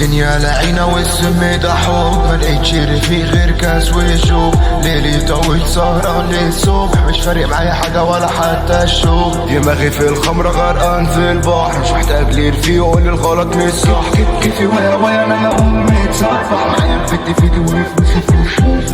الدنيا لعينة والسم دحوم، ملقيتش رفيق غير كاس وشوق. ليلي طويل سهران للصبح، مش فارق معايا حاجة ولا حتى الشوق. دماغي في الخمرة غرقان في البحر، مش محتاج لي رفيق يقول لي الغلط مش صح. كيفي ويا انا اقوم متصفح، معايا البت في ايدي وفلوسي في وشوش.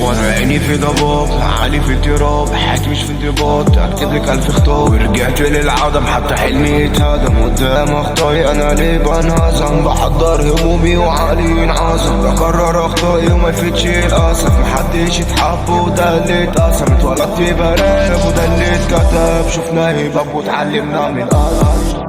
وانا عيني في ضباب، عالي في اضطراب، حياتي مش في انضباط. اكتب لك 1000 خطاب ورجعت للعدم، حتى حلمي اتهدم قدام اخطائي. انا ليه بنهزم؟ بحضر همومي وعقلي ينعزم، بكرر اخطائي وما يفيدش الاسف. محدش يتحب وده اللي اتقسم، اتولدت برايب وده اللي اتكتب. شفنا هباب واتعلمنا من الادب.